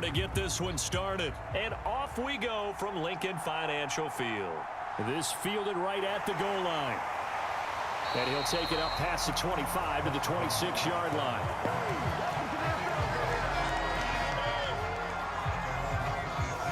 to get this one started. And off we go from Lincoln Financial Field. This fielded right at the goal line. And he'll take it up past the 25 to the 26-yard line.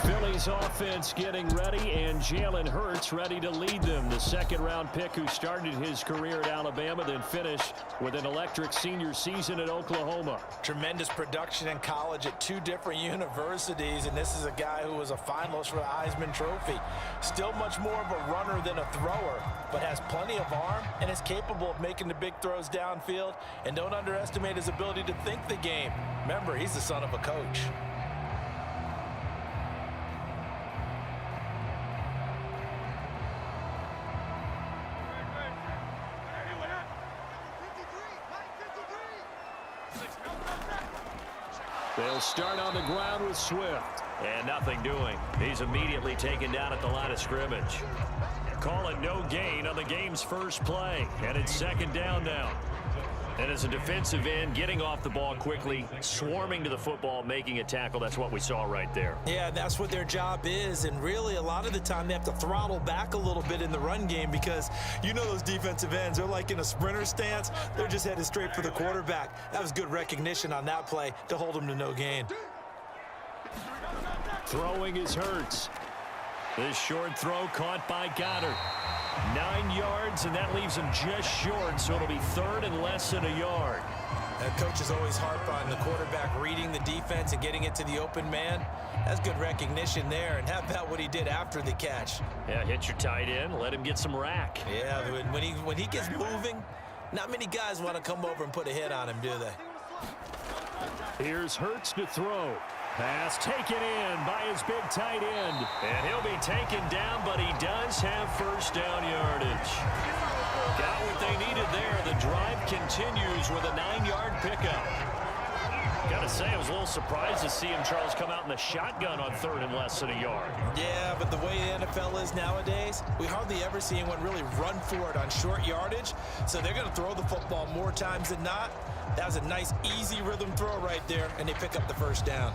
Philly's offense getting ready, and Jalen Hurts ready to lead them. The second-round pick who started his career at Alabama, then finished with an electric senior season at Oklahoma. Tremendous production in college at 2 different universities, and this is a guy who was a finalist for the Heisman Trophy. Still much more of a runner than a thrower, but has plenty of arm and is capable of making the big throws downfield. And don't underestimate his ability to think the game. Remember, he's the son of a coach. They'll start on the ground with Swift. And nothing doing. He's immediately taken down at the line of scrimmage. Call it no gain on the game's first play. And it's second down now. And as a defensive end, getting off the ball quickly, swarming to the football, making a tackle, that's what we saw right there. Yeah, that's what their job is. And really, a lot of the time, they have to throttle back a little bit in the run game because you know those defensive ends, they're like in a sprinter stance. They're just headed straight for the quarterback. That was good recognition on that play to hold them to no gain. Throwing is Hurts. This short throw caught by Goddard. 9 yards, and that leaves him just short, so it'll be third and less than a yard. Coaches always harp on the quarterback reading the defense and getting it to the open man. That's good recognition there, and how about what he did after the catch? Yeah, hit your tight end, let him get some rack. Yeah, when he gets moving, not many guys want to come over and put a hit on him, do they? Here's Hurts to throw. Pass taken in by his big tight end. And he'll be taken down, but he does have first down yardage. Got what they needed there. The drive continues with a 9-yard pickup. Got to say, I was a little surprised to see him, Charles, come out in the shotgun on third and less than a yard. Yeah, but the way the NFL is nowadays, we hardly ever see anyone really run for it on short yardage. So they're going to throw the football more times than not. That was a nice, easy rhythm throw right there, and they pick up the first down.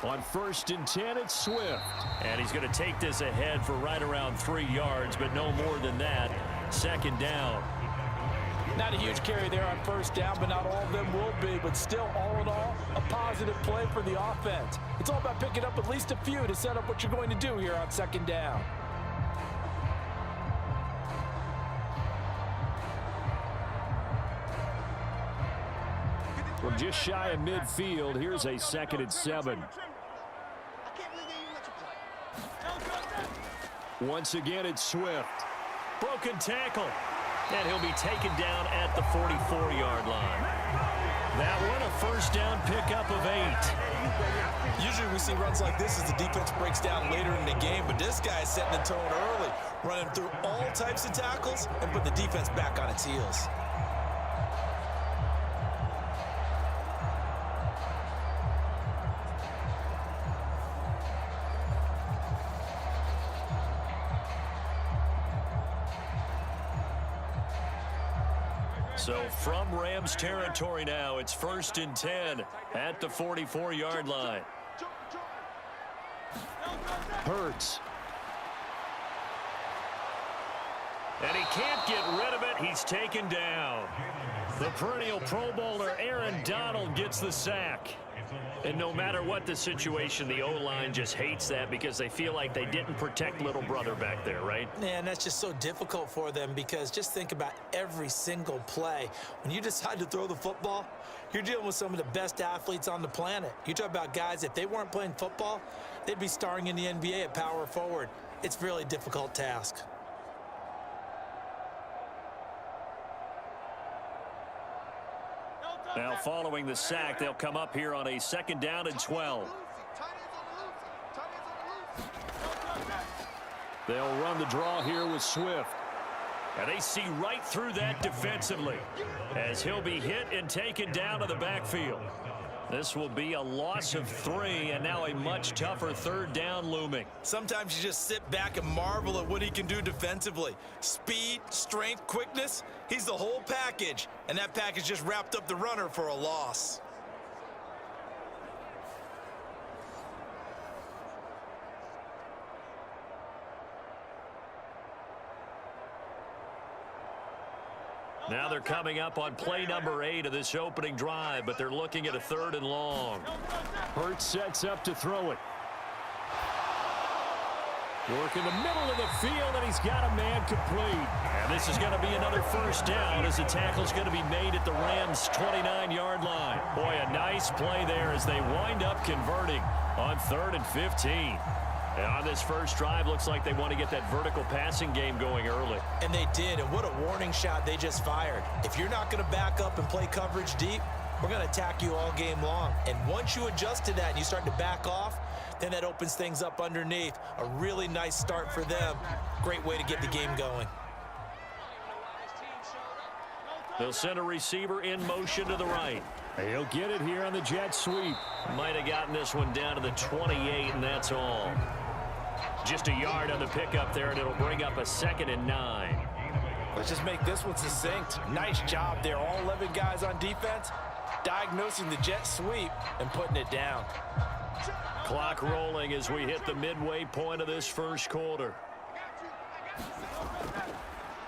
On 1st and 10, it's Swift. And he's going to take this ahead for right around 3 yards, but no more than that. Second down. Not a huge carry there on first down, but not all of them will be. But still, all in all, a positive play for the offense. It's all about picking up at least a few to set up what you're going to do here on second down. From just shy of midfield, here's a 2nd and 7. Once again, it's Swift. Broken tackle. And he'll be taken down at the 44-yard line. That one, a first down pickup of 8. Usually we see runs like this as the defense breaks down later in the game, but this guy is setting the tone early, running through all types of tackles and put the defense back on its heels. So from Rams territory now, it's 1st and 10 at the 44-yard line. Hurts. And he can't get rid of it. He's taken down. The perennial Pro Bowler Aaron Donald gets the sack. And no matter what the situation, the O-line just hates that because they feel like they didn't protect little brother back there, right? Yeah, and that's just so difficult for them because just think about every single play. When you decide to throw the football, you're dealing with some of the best athletes on the planet. You talk about guys, if they weren't playing football, they'd be starring in the NBA at power forward. It's a really difficult task. Now following the sack, they'll come up here on a 2nd down and 12. They'll run the draw here with Swift. And they see right through that defensively as he'll be hit and taken down to the backfield. This will be a loss of 3, and now a much tougher third down looming. Sometimes you just sit back and marvel at what he can do defensively. Speed, strength, quickness, he's the whole package. And that package just wrapped up the runner for a loss. Now they're coming up on play number 8 of this opening drive, but they're looking at a 3rd and long. Hurts sets up to throw it. Work in the middle of the field, and he's got a man complete. And this is going to be another first down as the tackle's going to be made at the Rams' 29-yard line. Boy, a nice play there as they wind up converting on 3rd and 15. And on this first drive, looks like they want to get that vertical passing game going early. And they did, and what a warning shot they just fired. If you're not going to back up and play coverage deep, we're going to attack you all game long. And once you adjust to that and you start to back off, then that opens things up underneath. A really nice start for them. Great way to get the game going. They'll send a receiver in motion to the right. He'll get it here on the jet sweep. Might have gotten this one down to the 28, and that's all. Just a yard on the pickup there, and it'll bring up a 2nd and 9. Let's just make this one succinct. Nice job there. All 11 guys on defense diagnosing the jet sweep and putting it down. Clock rolling as we hit the midway point of this first quarter.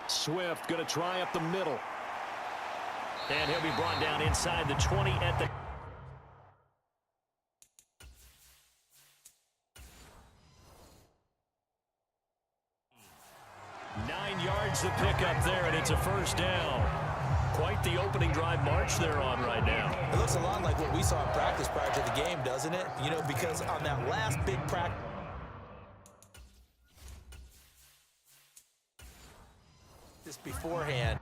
Swift going to try up the middle. And he'll be brought down inside the 20 at the... yards to pick up there, and it's a first down. Quite the opening drive march they're on right now. It looks a lot like what we saw in practice prior to the game, doesn't it? You know, because on that last big practice beforehand,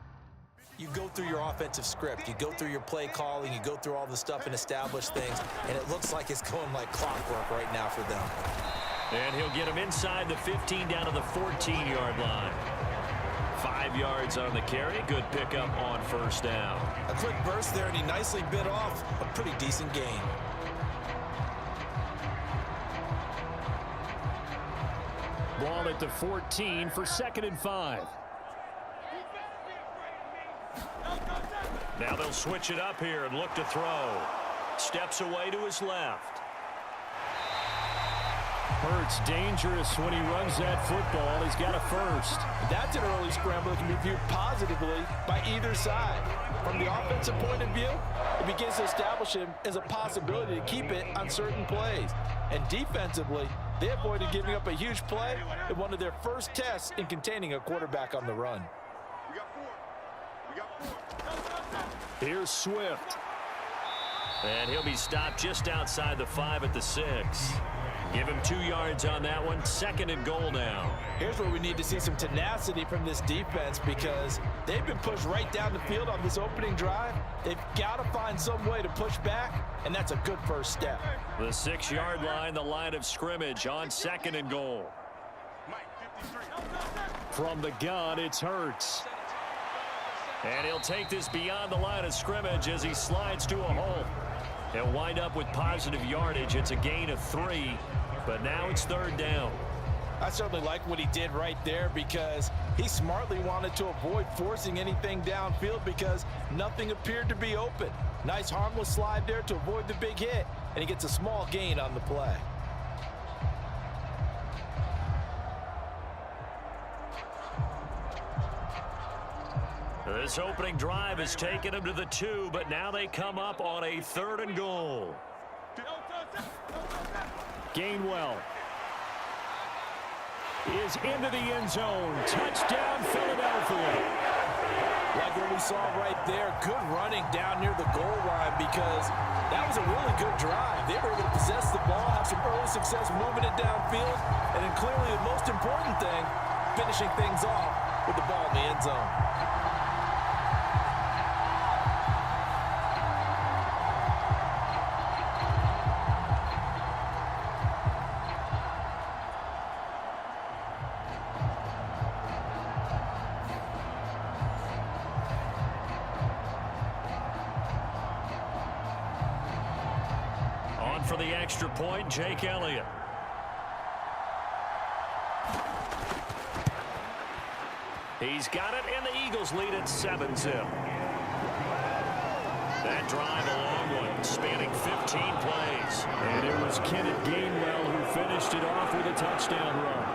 you go through your offensive script, you go through your play calling, you go through all the stuff and establish things, and it looks like it's going like clockwork right now for them. And he'll get him inside the 15 down to the 14-yard line. 5 yards on the carry. Good pickup on first down. A quick burst there, and he nicely bit off a pretty decent gain. Ball at the 14 for 2nd and 5. Now they'll switch it up here and look to throw. Steps away to his left. Hurts dangerous when he runs that football. He's got a first. That's an early scramble that can be viewed positively by either side. From the offensive point of view, it begins to establish him as a possibility to keep it on certain plays. And defensively, they avoided giving up a huge play in one of their first tests in containing a quarterback on the run. Here's Swift. And he'll be stopped just outside the 5 at the 6. Give him 2 yards on that one. 2nd and goal now. Here's where we need to see some tenacity from this defense because they've been pushed right down the field on this opening drive. They've got to find some way to push back, and that's a good first step. The 6-yard line, the line of scrimmage on 2nd and goal. From the gun, it's Hurts. And he'll take this beyond the line of scrimmage as he slides to a hole. He'll wind up with positive yardage. It's a gain of 3, but now it's 3rd down. I certainly like what he did right there because he smartly wanted to avoid forcing anything downfield because nothing appeared to be open. Nice harmless slide there to avoid the big hit, and he gets a small gain on the play. This opening drive has taken them to the 2, but now they come up on a 3rd and goal. Gainwell is into the end zone. Touchdown, Philadelphia. Like what we saw right there, good running down near the goal line because that was a really good drive. They were able to possess the ball, have some early success moving it downfield, and then clearly the most important thing, finishing things off with the ball in the end zone. the extra point, Jake Elliott. He's got it, and the Eagles lead at 7-zip. That drive, a long one, spanning 15 plays. And it was Kenneth Gainwell who finished it off with a touchdown run.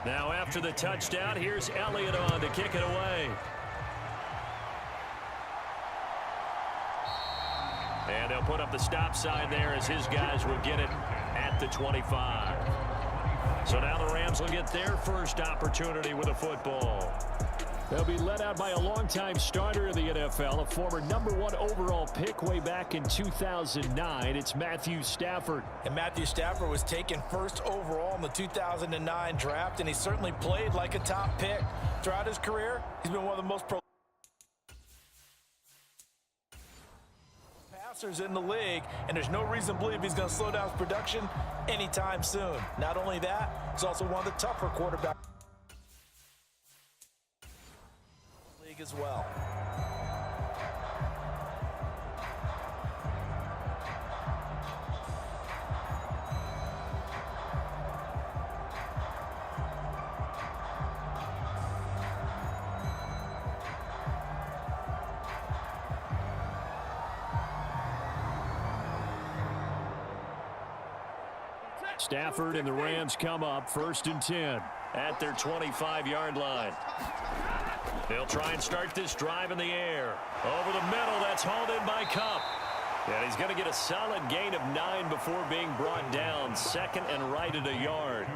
Now after the touchdown, here's Elliott on to kick it away. And they'll put up the stop sign there as his guys will get it at the 25. So now the Rams will get their first opportunity with a football. They'll be led out by a longtime starter in the NFL, a former #1 overall pick way back in 2009. It's Matthew Stafford. And Matthew Stafford was taken first overall in the 2009 draft, and he certainly played like a top pick. Throughout his career, he's been one of the most passers in the league, and there's no reason to believe he's going to slow down his production anytime soon. Not only that, he's also one of the tougher quarterbacks as well. Stafford and the Rams come up 1st and 10 at their 25-yard line. They'll try and start this drive in the air. Over the middle, that's hauled in by Cup. And he's going to get a solid gain of 9 before being brought down. 2nd and right at a yard.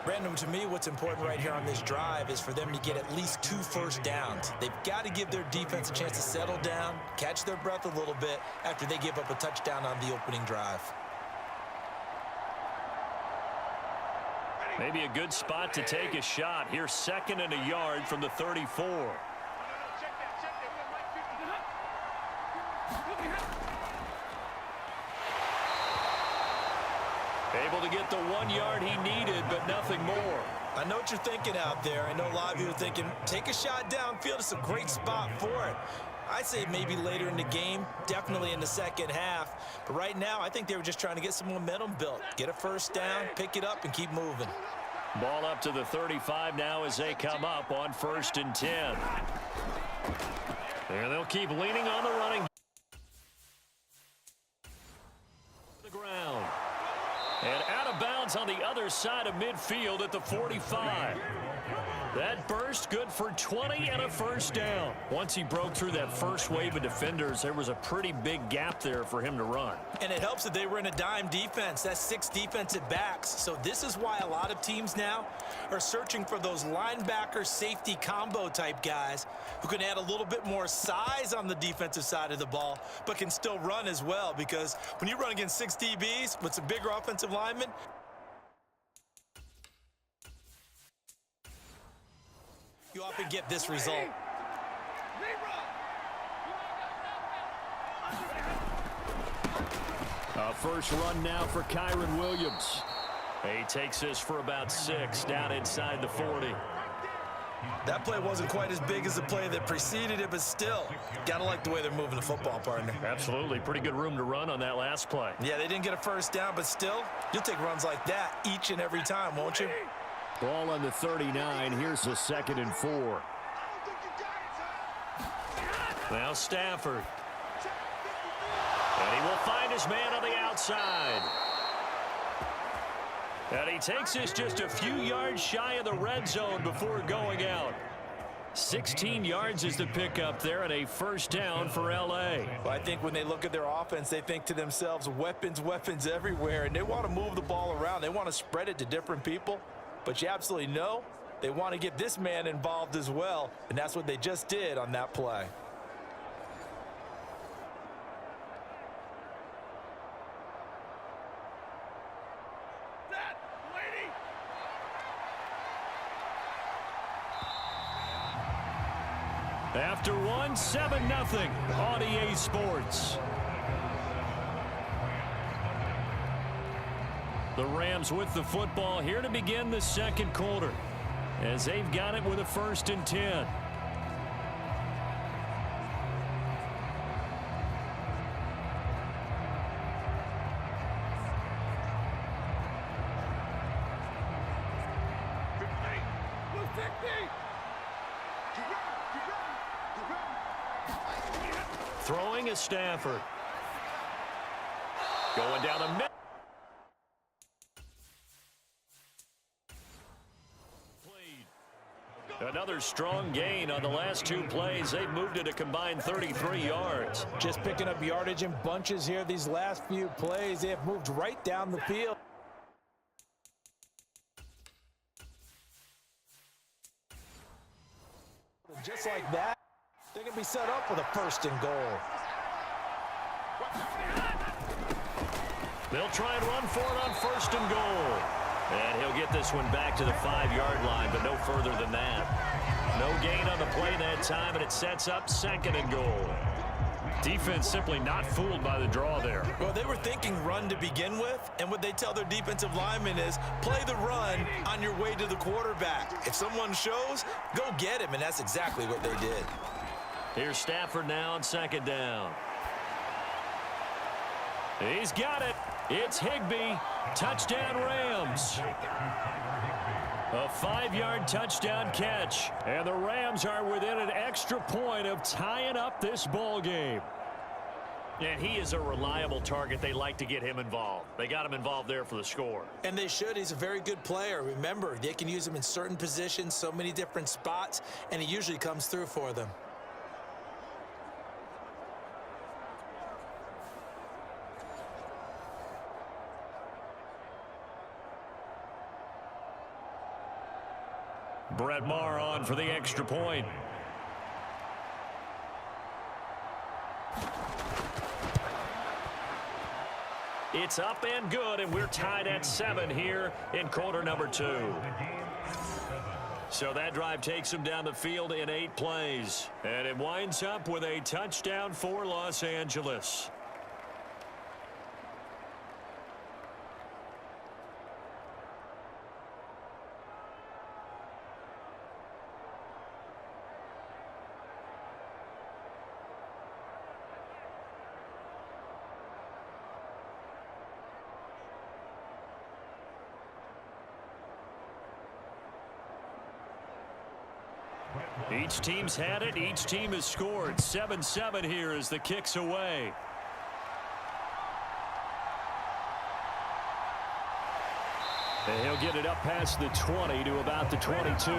Brandon, to me, what's important right here on this drive is for them to get at least 2 first downs. They've got to give their defense a chance to settle down, catch their breath a little bit after they give up a touchdown on the opening drive. Maybe a good spot to take a shot. Here's 2nd and a yard from the 34. Able to get the 1 yard he needed, but nothing more. I know what you're thinking out there. I know a lot of you are thinking, take a shot downfield. It's a great spot for it. I say maybe later in the game, definitely in the second half. But right now, I think they were just trying to get some momentum built. Get a first down, pick it up, and keep moving. Ball up to the 35 now as they come up on 1st and 10. And they'll keep leaning on the running. The ground. And out of bounds on the other side of midfield at the 45. That burst good for 20 and a first down. Once he broke through that first wave of defenders, there was a pretty big gap there for him to run. And it helps that they were in a dime defense. That's 6 defensive backs. So this is why a lot of teams now are searching for those linebacker safety combo type guys who can add a little bit more size on the defensive side of the ball, but can still run as well. Because when you run against 6 DBs with some bigger offensive linemen, you often get this result. First run now for Kyron Williams. He takes this for about 6 down inside the 40. That play wasn't quite as big as the play that preceded it, but still, gotta like the way they're moving the football, partner. Absolutely. Pretty good room to run on that last play. Yeah, they didn't get a first down, but still, you'll take runs like that each and every time, won't you? Ball on the 39. Here's the 2nd and 4. Now Stafford. And he will find his man on the outside. And he takes this just a few yards shy of the red zone before going out. 16 yards is the pickup there and a first down for L.A. Well, I think when they look at their offense, they think to themselves, weapons, weapons everywhere, and they want to move the ball around. They want to spread it to different people, but you absolutely know they want to get this man involved as well, and that's what they just did on that play. After one, 7-0 on EA Sports. The Rams with the football here to begin the second quarter, as they've got it with a 1st and 10. Throwing is Stafford. Going down the middle. Another strong gain on the last 2 plays. They've moved it a combined 33 yards. Just picking up yardage in bunches here these last few plays. They have moved right down the field. Just like that, they can be set up with a 1st and goal. They'll try and run for it on 1st and goal. And he'll get this one back to the 5-yard line, but no further than that. No gain on the play that time, and it sets up 2nd and goal. Defense simply not fooled by the draw there. Well, they were thinking run to begin with, and what they tell their defensive linemen is play the run on your way to the quarterback. If someone shows, go get him, and that's exactly what they did. Here's Stafford now on 2nd down. He's got it. It's Higbee. Touchdown Rams. A 5-yard touchdown catch. And the Rams are within an extra point of tying up this ball game. And he is a reliable target. They like to get him involved. They got him involved there for the score. And they should. He's a very good player. Remember, they can use him in certain positions, so many different spots, and he usually comes through for them. Brett Maher on for the extra point. It's up and good, and we're tied at 7 here in quarter number 2. So that drive takes them down the field in 8 plays. And it winds up with a touchdown for Los Angeles. Each team's had it. Each team has scored. 7-7 here as the kick's away. And he'll get it up past the 20 to about the 22.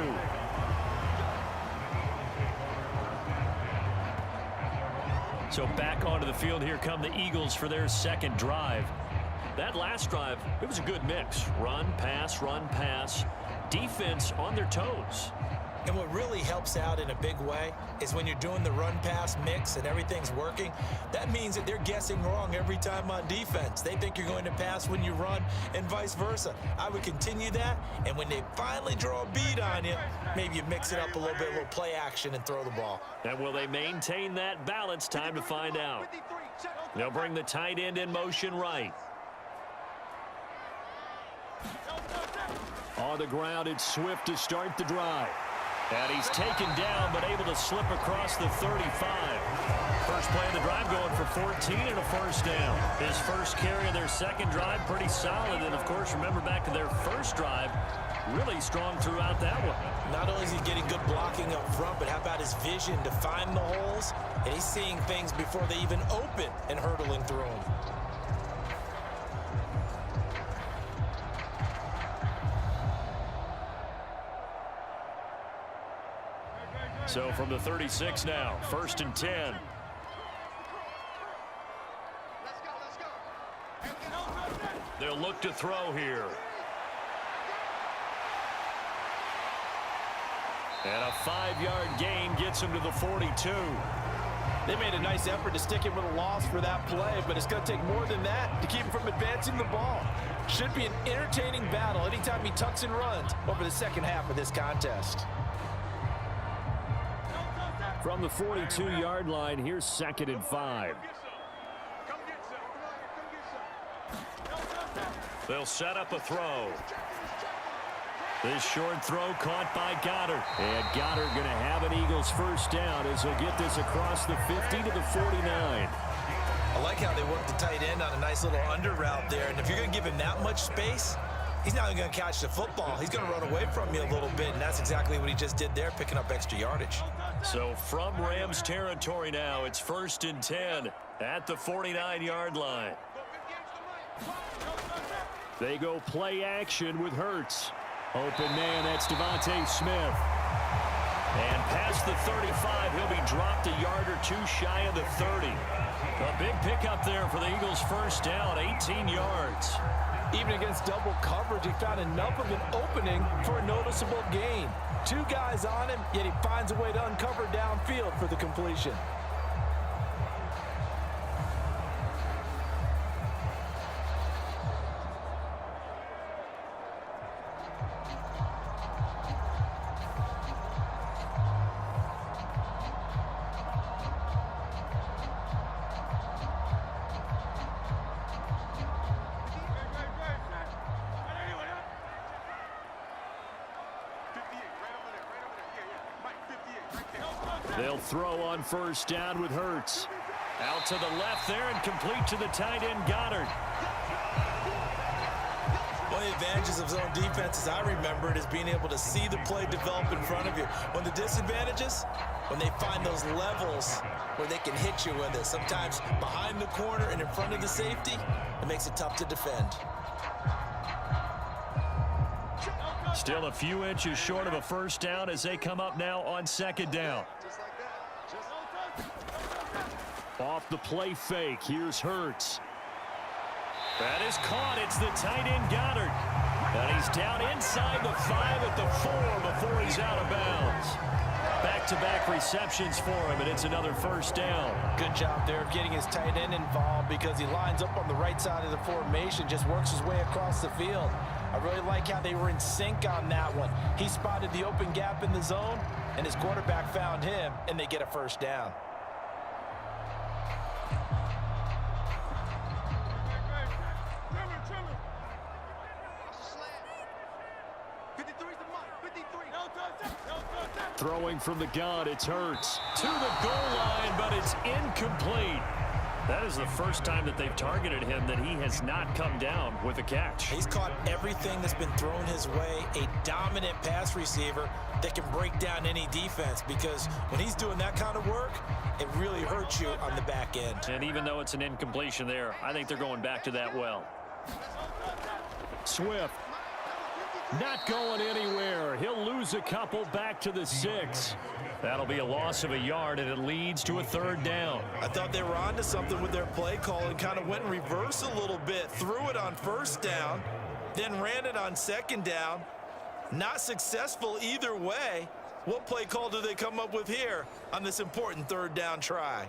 So back onto the field, here come the Eagles for their 2nd drive. That last drive, it was a good mix. Run, pass, defense on their toes. And what really helps out in a big way is when you're doing the run-pass mix and everything's working, that means that they're guessing wrong every time on defense. They think you're going to pass when you run and vice versa. I would continue that, and when they finally draw a bead on you, maybe you mix it up a little bit, a little play action, and throw the ball. And will they maintain that balance? Time to find out. They'll bring the tight end in motion right. On the ground, it's Swift to start the drive. And he's taken down, but able to slip across the 35. First play of the drive going for 14 and a 1st down. His first carry of their 2nd drive, pretty solid. And, of course, remember back to their 1st drive, really strong throughout that one. Not only is he getting good blocking up front, but how about his vision to find the holes? And he's seeing things before they even open and hurtling through them. So from the 36 now, 1st and 10. They'll look to throw here. And a 5-yard gain gets him to the 42. They made a nice effort to stick him with a loss for that play, but it's going to take more than that to keep him from advancing the ball. Should be an entertaining battle anytime he tucks and runs over the second half of this contest. From the 42-yard line, here's 2nd and 5. They'll set up a throw. This short throw caught by Goddard. And Goddard going to have an Eagles first down as he'll get this across the 50 to the 49. I like how they work the tight end on a nice little under route there. And if you're going to give him that much space, he's not going to catch the football. He's going to run away from you a little bit, and that's exactly what he just did there, picking up extra yardage. So from Rams territory now, it's 1st and 10 at the 49-yard line. They go play action with Hurts. Open man, that's Devontae Smith. And past the 35, he'll be dropped a yard or two shy of the 30. A big pickup there for the Eagles' first down, 18 yards. Even against double coverage, he found enough of an opening for a noticeable gain. 2 guys on him, yet he finds a way to uncover downfield for the completion. They'll throw on first down with Hurts. Out to the left there and complete to the tight end, Goddard. One of the advantages of zone defense, as I remember it, is being able to see the play develop in front of you. One of the disadvantages, when they find those levels where they can hit you with it. Sometimes behind the corner and in front of the safety, it makes it tough to defend. Still a few inches short of a first down as they come up now on 2nd down. Off the play fake, here's Hurts. That is caught. It's the tight end Goddard. And he's down inside the 5 at the 4 before he's out of bounds. Back-to-back receptions for him, and it's another first down. Good job there of getting his tight end involved because he lines up on the right side of the formation, just works his way across the field. I really like how they were in sync on that one. He spotted the open gap in the zone, and his quarterback found him, and they get a first down. Throwing from the gun, it's Hurts. To the goal line, but it's incomplete. That is the first time that they've targeted him that he has not come down with a catch. He's caught everything that's been thrown his way, a dominant pass receiver that can break down any defense, because when he's doing that kind of work, it really hurts you on the back end. And even though it's an incompletion there, I think they're going back to that well. Swift. Not going anywhere. He'll lose a couple back to the 6. That'll be a loss of a yard, and it leads to a 3rd down. I thought they were onto something with their play call and kind of went in reverse a little bit. Threw it on first down, then ran it on 2nd down. Not successful either way. What play call do they come up with here on this important 3rd down try?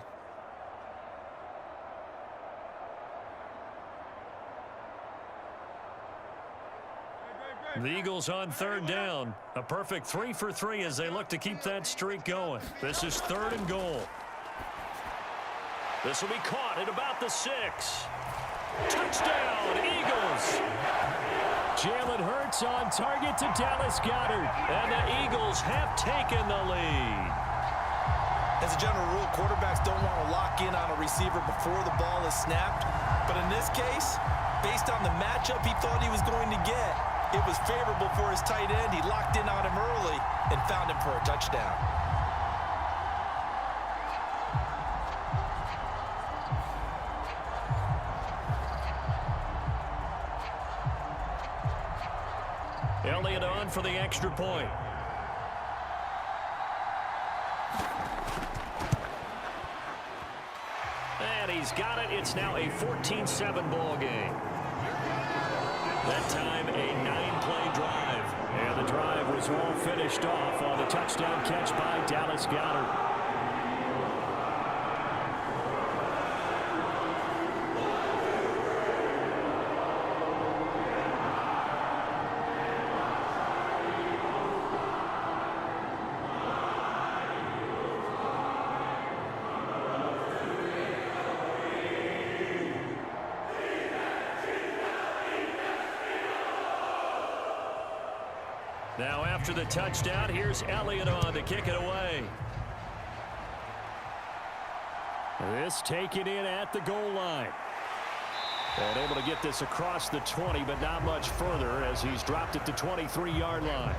The Eagles on 3rd down. A perfect 3 for 3 as they look to keep that streak going. This is 3rd and goal. This will be caught at about the 6. Touchdown, Eagles! Jalen Hurts on target to Dallas Goedert. And the Eagles have taken the lead. As a general rule, quarterbacks don't want to lock in on a receiver before the ball is snapped. But in this case, based on the matchup he thought he was going to get, it was favorable for his tight end. He locked in on him early and found him for a touchdown. Elliott on for the extra point. And he's got it. It's now a 14-7 ball game. That time, a 9-play drive. And the drive was all finished off on the touchdown catch by Dallas Goedert. Now after the touchdown, here's Elliott on to kick it away. This taken in at the goal line. And able to get this across the 20, but not much further as he's dropped at the 23-yard line.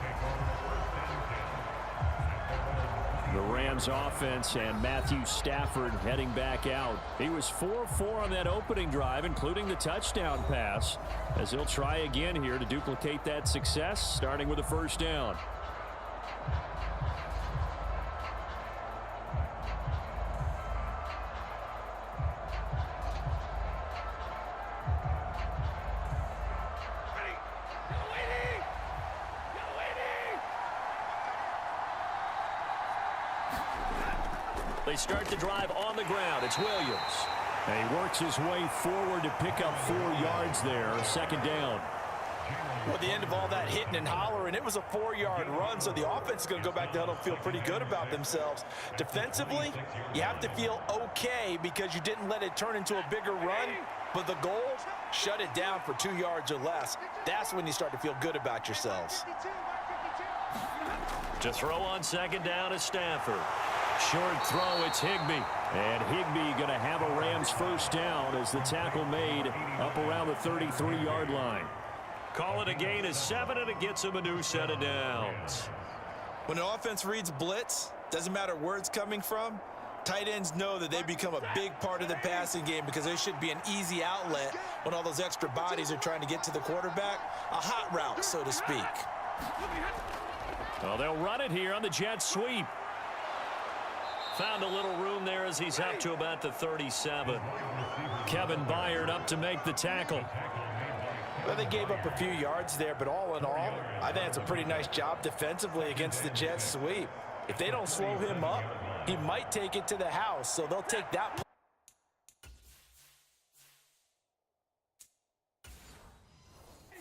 The Rams offense and Matthew Stafford heading back out. He was 4-4 on that opening drive, including the touchdown pass, as he'll try again here to duplicate that success, starting with a first down. They start the drive on the ground. It's Williams. And he works his way forward to pick up 4 yards there. Second down. Well, at the end of all that hitting and hollering, it was a 4-yard run, so the offense is going to go back to huddle and feel pretty good about themselves. Defensively, you have to feel okay because you didn't let it turn into a bigger run, but the goal, shut it down for 2 yards or less. That's when you start to feel good about yourselves. To throw on second down is Stafford. Short throw, it's Higbee. And Higbee going to have a Rams first down as the tackle made up around the 33-yard line. Call it a gain of 7, and it gets him a new set of downs. When an offense reads blitz, doesn't matter where it's coming from, tight ends know that they become a big part of the passing game because there should be an easy outlet when all those extra bodies are trying to get to the quarterback. A hot route, so to speak. Well, they'll run it here on the jet sweep. Found a little room there as he's up to about the 37. Kevin Byard up to make the tackle. Well, they gave up a few yards there, but all in all, I think it's a pretty nice job defensively against the jet sweep. If they don't slow him up, he might take it to the house, so they'll take that.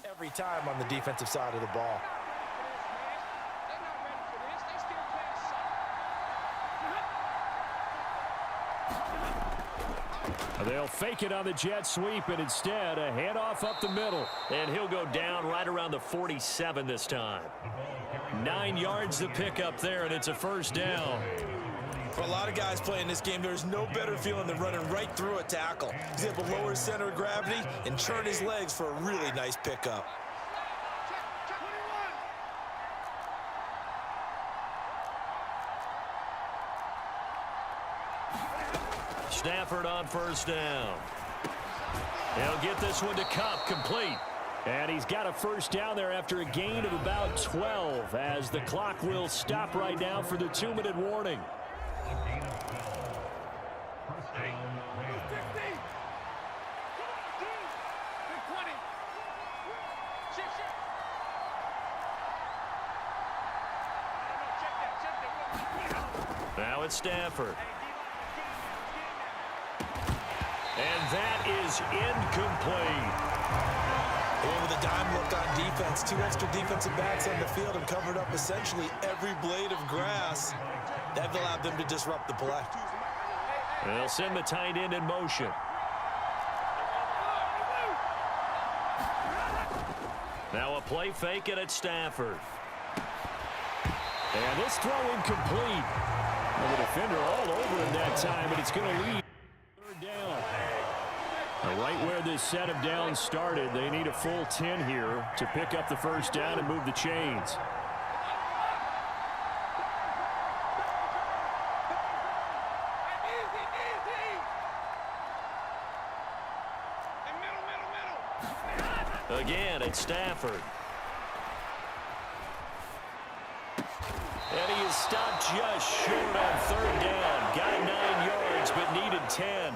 Every time on the defensive side of the ball. They'll fake it on the jet sweep, and instead a handoff up the middle. And he'll go down right around the 47 this time. 9 yards to pick up there, and it's a first down. For a lot of guys playing this game, there's no better feeling than running right through a tackle. He's able to lower his center of gravity and churn his legs for a really nice pickup. Stafford on first down. He'll get this one to Kupp, complete. And he's got a first down there after a gain of about 12 as the clock will stop right now for the 2-minute warning. Now it's Stafford. And that is incomplete. And with a dime look on defense, 2 extra defensive backs on the field and covered up essentially every blade of grass. That allowed them to disrupt the play. They'll send the tight end in motion. Now a play fake it at Stafford. And this throw incomplete. And the defender all over him that time, but it's going to lead. Third down. Right where this set of downs started, they need a full 10 here to pick up the first down and move the chains. Again, it's Stafford. And he is stopped just short on third down. Got 9 yards, but needed 10.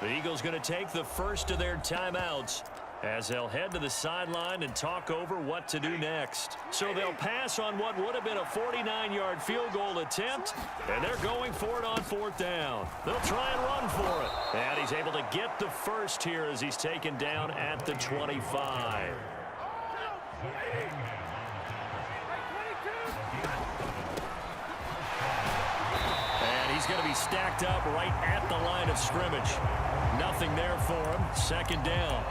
The Eagles going to take the first of their timeouts as they'll head to the sideline and talk over what to do next. So they'll pass on what would have been a 49-yard field goal attempt, and they're going for it on fourth down. They'll try and run for it. And he's able to get the first here as he's taken down at the 25. And he's going to be stacked up right at the line of scrimmage. Nothing there for him. Second down.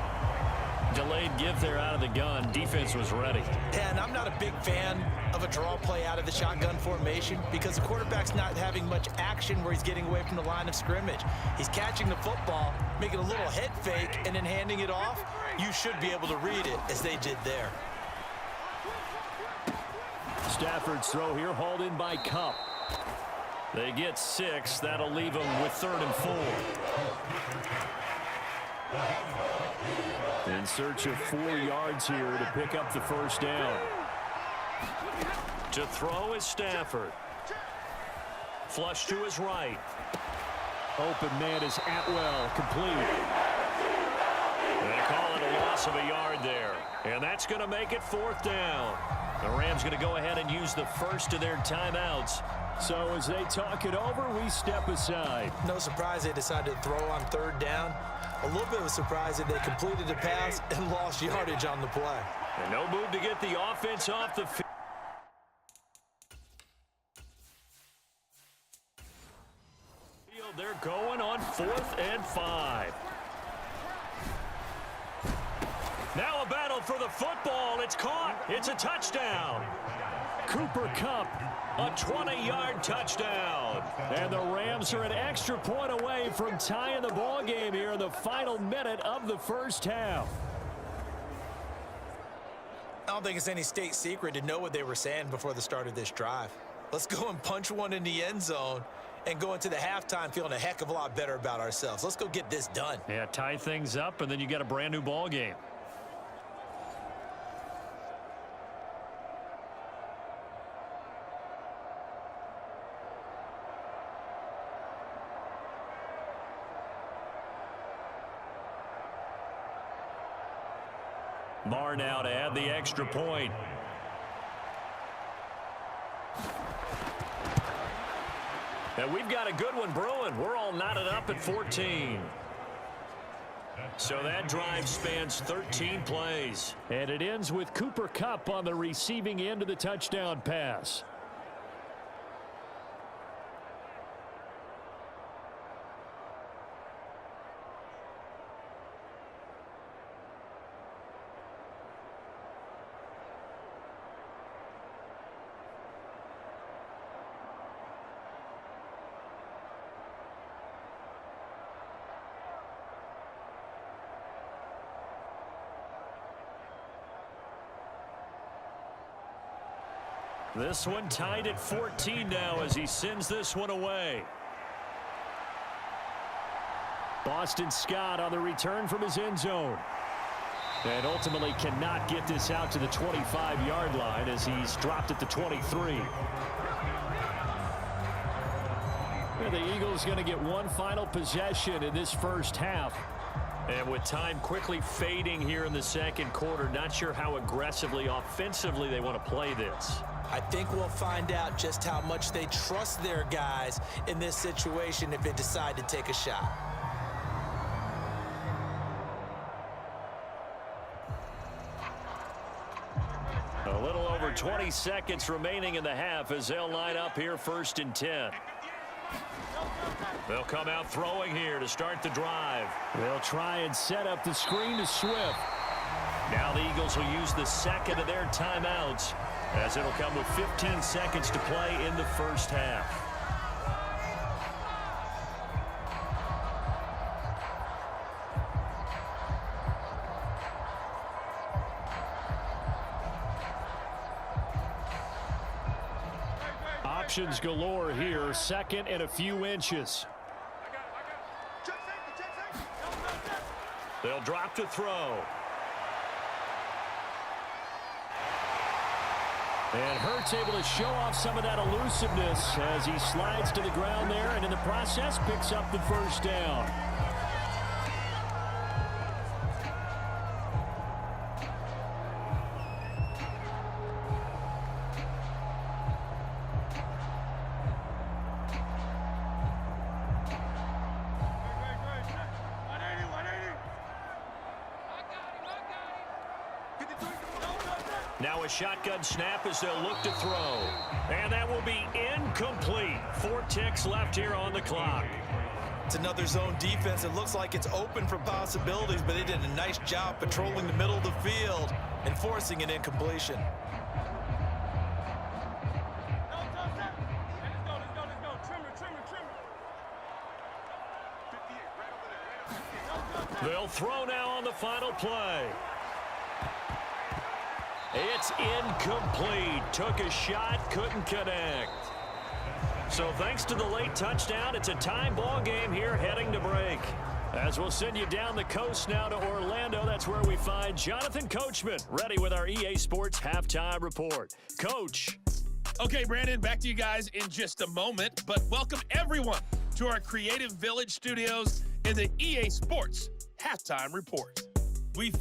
Delayed give there out of the gun. Defense was ready. And I'm not a big fan of a draw play out of the shotgun formation because the quarterback's not having much action where he's getting away from the line of scrimmage. He's catching the football, making a little head fake, and then handing it off. You should be able to read it as they did there. Stafford's throw here hauled in by Kupp. They get 6. That'll leave them with 3rd and 4. In search of 4 yards here to pick up the first down. To throw is Stafford. Flush to his right. Open man is Atwell, complete. They call it a loss of a yard there. And that's going to make it 4th down. The Rams going to go ahead and use the first of their timeouts. So as they talk it over, we step aside. No surprise they decided to throw on 3rd down. A little bit of a surprise that they completed the pass and lost yardage on the play. And no move to get the offense off the field. They're going on 4th and 5. Now a battle for the football. It's caught. It's a touchdown. Cooper Kupp, a 20-yard touchdown. And the Rams are an extra point away from tying the ball game here in the final minute of the first half. I don't think it's any state secret to know what they were saying before the start of this drive. Let's go and punch one in the end zone and go into the halftime feeling a heck of a lot better about ourselves. Let's go get this done. Yeah, tie things up, and then you got a brand new ball game. Barr now to add the extra point. And we've got a good one brewing. We're all knotted up at 14. So that drive spans 13 plays. And it ends with Cooper Kupp on the receiving end of the touchdown pass. This one tied at 14 now as he sends this one away. Boston Scott on the return from his end zone. And ultimately cannot get this out to the 25-yard line as he's dropped at the 23. And the Eagles going to get one final possession in this first half. And with time quickly fading here in the second quarter, not sure how aggressively, offensively they want to play this. I think we'll find out just how much they trust their guys in this situation if they decide to take a shot. A little over 20 seconds remaining in the half as they'll line up here 1st and 10. They'll come out throwing here to start the drive. They'll try and set up the screen to Swift. Now the Eagles will use the second of their timeouts as it'll come with 15 seconds to play in the first half. Options galore here, 2nd and a few inches. They'll drop to throw. And Hurts able to show off some of that elusiveness as he slides to the ground there and in the process picks up the first down. Now a shotgun snap as they'll look to throw. And that will be incomplete. 4 ticks left here on the clock. It's another zone defense. It looks like it's open for possibilities, but they did a nice job patrolling the middle of the field and forcing an incompletion. They'll throw now on the final play. It's incomplete. Took a shot, couldn't connect. So thanks to the late touchdown, it's a tie ball game here heading to break. As we'll send you down the coast now to Orlando, that's where we find Jonathan Coachman ready with our EA Sports Halftime Report. Coach. Okay, Brandon, back to you guys in just a moment, but welcome everyone to our Creative Village studios in the EA Sports Halftime Report. We